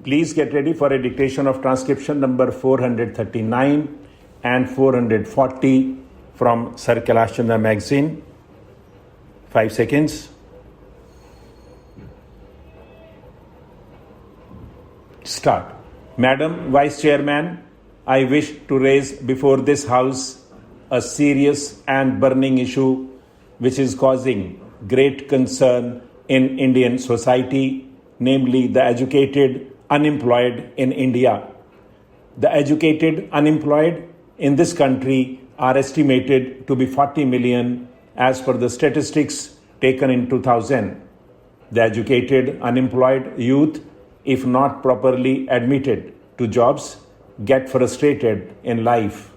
Please get ready for a dictation of transcription number 439 and 440 from Sir Kailash Chandra magazine. 5 seconds. Start. Madam Vice Chairman, I wish to raise before this House a serious and burning issue which is causing great concern in Indian society, namely the educated unemployed in India. The educated unemployed in this country are estimated to be 40 million as per the statistics taken in 2000. The educated unemployed youth, if not properly admitted to jobs, get frustrated in life.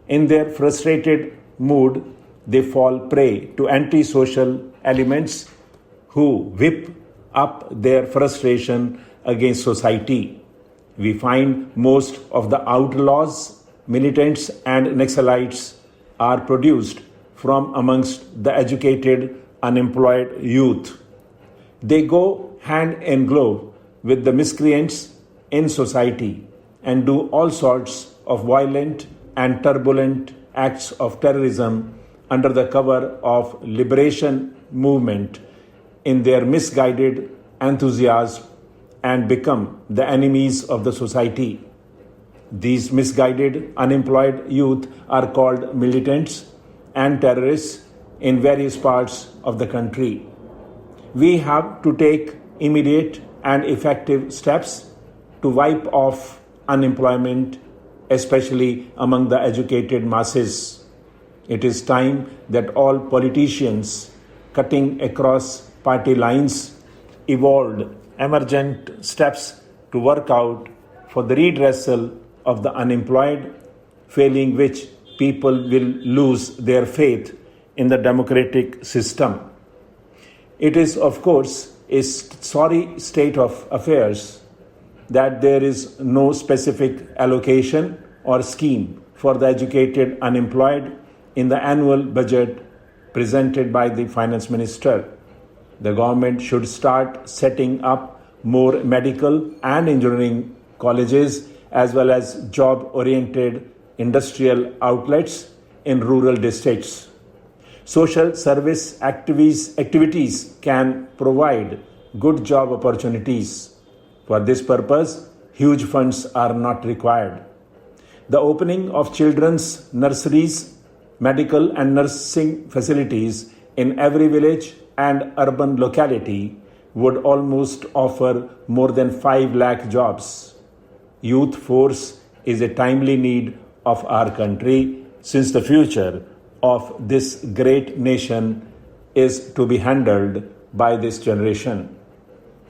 In their frustrated mood, they fall prey to antisocial elements who whip up their frustration against society. We find most of the outlaws, militants, and Naxalites are produced from amongst the educated unemployed youth. They go hand in glove with the miscreants in society and do all sorts of violent and turbulent acts of terrorism under the cover of liberation movement in their misguided enthusiasm and become the enemies of the society. These misguided unemployed youth are called militants and terrorists in various parts of the country. We have to take immediate and effective steps to wipe off unemployment, especially among the educated masses. It is time that all politicians, cutting across party lines, evolved emergent steps to work out for the redressal of the unemployed, failing which people will lose their faith in the democratic system. It is, of course, a sorry state of affairs that there is no specific allocation or scheme for the educated unemployed in the annual budget presented by the finance minister. The government should start setting up more medical and engineering colleges as well as job-oriented industrial outlets in rural districts. Social service activities can provide good job opportunities. For this purpose, huge funds are not required. The opening of children's nurseries, medical and nursing facilities in every village and urban locality would almost offer more than 5 lakh jobs. Youth force is a timely need of our country, since the future of this great nation is to be handled by this generation.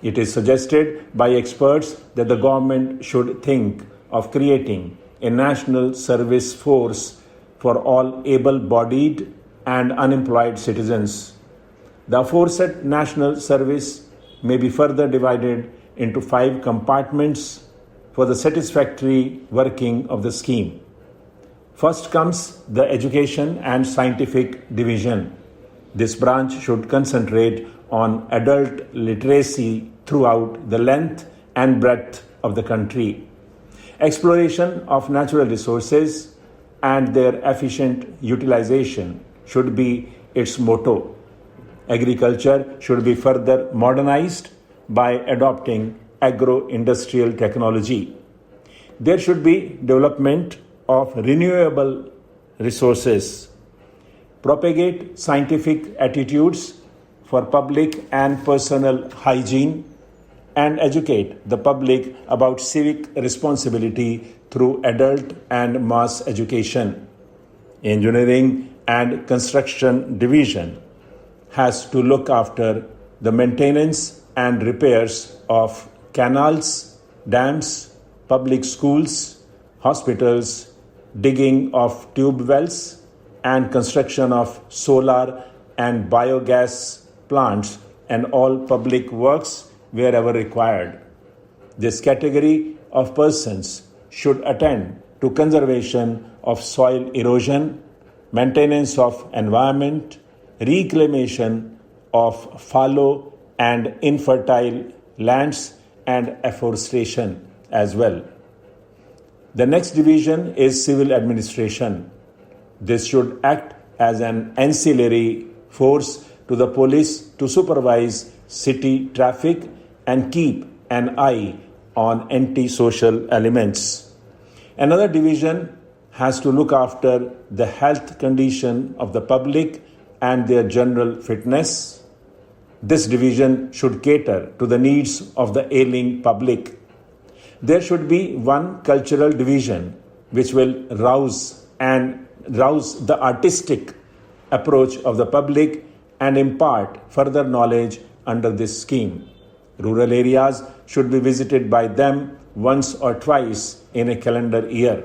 It is suggested by experts that the government should think of creating a national service force for all able-bodied and unemployed citizens. The aforesaid national service may be further divided into 5 compartments for the satisfactory working of the scheme. First comes the education and scientific division. This branch should concentrate on adult literacy throughout the length and breadth of the country. Exploration of natural resources and their efficient utilization should be its motto. Agriculture should be further modernized by adopting agro-industrial technology. There should be development of renewable resources. Propagate scientific attitudes for public and personal hygiene and educate the public about civic responsibility through adult and mass education. Engineering and construction division has to look after the maintenance and repairs of canals, dams, public schools, hospitals, digging of tube wells, and construction of solar and biogas plants and all public works wherever required. This category of persons should attend to conservation of soil erosion, maintenance of environment, reclamation of fallow and infertile lands, and afforestation as well. The next division is civil administration. This should act as an ancillary force to the police to supervise city traffic and keep an eye on antisocial elements. Another division has to look after the health condition of the public and their general fitness. This division should cater to the needs of the ailing public. There should be one cultural division which will rouse the artistic approach of the public and impart further knowledge under this scheme. Rural areas should be visited by them once or twice in a calendar year.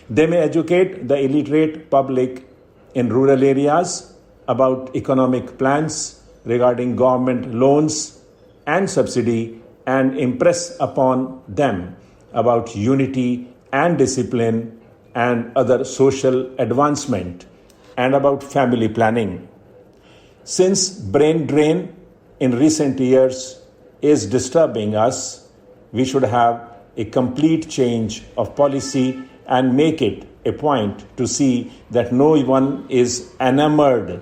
They may educate the illiterate public in rural areas about economic plans regarding government loans and subsidy and impress upon them about unity and discipline and other social advancement and about family planning. Since brain drain in recent years is disturbing us, we should have a complete change of policy and make it a point to see that no one is enamored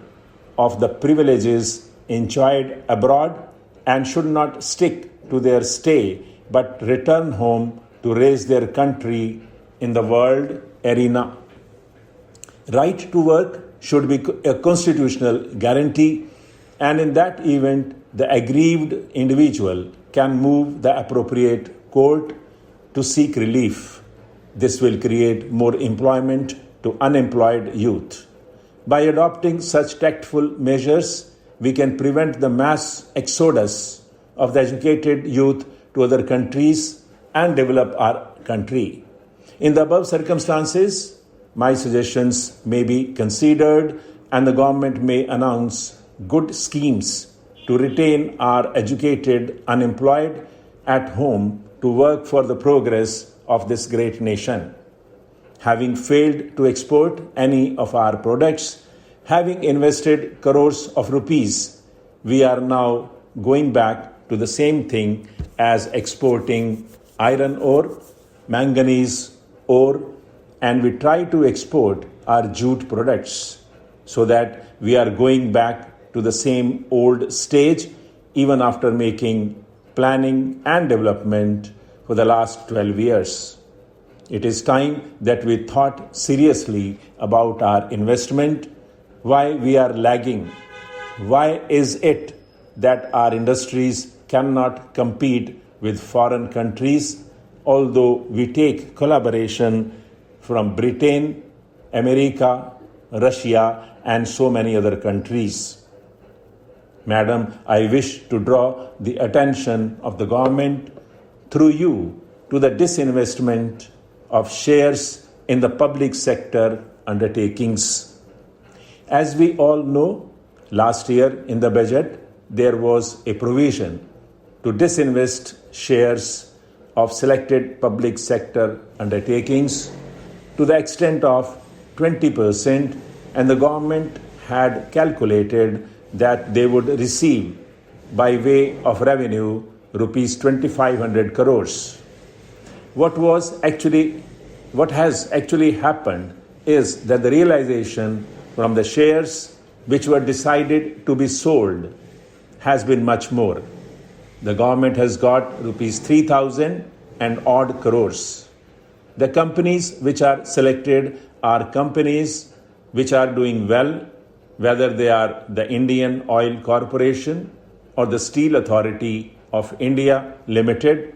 of the privileges enjoyed abroad and should not stick to their stay but return home to raise their country in the world arena. Right to work should be a constitutional guarantee, and in that event, the aggrieved individual can move the appropriate court to seek relief. This will create more employment to unemployed youth. By adopting such tactful measures, we can prevent the mass exodus of the educated youth to other countries and develop our country. In the above circumstances, my suggestions may be considered and the government may announce good schemes to retain our educated unemployed at home to work for the progress of this great nation. Having failed to export any of our products, having invested crores of rupees, we are now going back to the same thing as exporting iron ore, manganese ore, and we try to export our jute products so that we are going back to the same old stage even after making planning and development for the last 12 years. It is time that we thought seriously about our investment, why we are lagging, why is it that our industries cannot compete with foreign countries, although we take collaboration from Britain, America, Russia, and so many other countries. Madam, I wish to draw the attention of the government through you to the disinvestment of shares in the public sector undertakings. As we all know, last year in the budget, there was a provision to disinvest shares of selected public sector undertakings to the extent of 20%, and the government had calculated that they would receive by way of revenue rupees 2500 crores. What has actually happened is that the realization from the shares which were decided to be sold has been much more. The government has got rupees 3,000 and odd crores. The companies which are selected are companies which are doing well, whether they are the Indian Oil Corporation or the Steel Authority of India Limited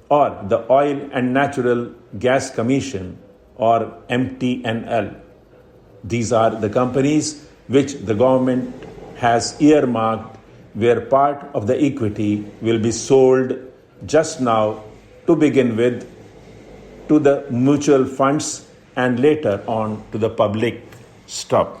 or the Oil and Natural Gas Commission or MTNL. These are the companies which the government has earmarked where part of the equity will be sold just now to begin with to the mutual funds and later on to the public stock.